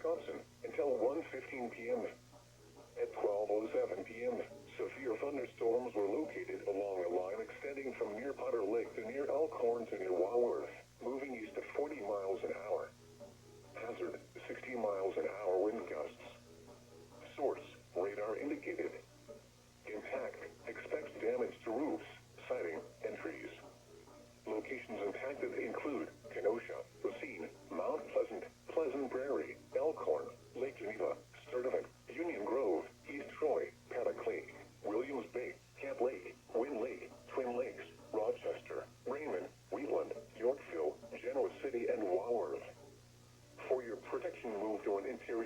Wisconsin until 1:15 p.m. At 12:07 p.m., severe thunderstorms were located along a line extending from near Potter Lake to near Elkhorn to near Walworth, moving east at 40 miles an hour. Hazard, 60 miles an hour wind gusts. Source, radar indicated. Impact, expects damage to roofs, siding, and trees. Locations impacted include Kenosha, Racine, Mount Pleasant, Pleasant Prairie, Elkhorn, Lake Geneva, Sturtevant, Union Grove, East Troy, Paddock Lake, Williams Bay, Camp Lake, Wind Lake, Twin Lakes, Rochester, Raymond, Wheatland, Yorkville, Genoa City, and Walworth. For your protection, move to an interior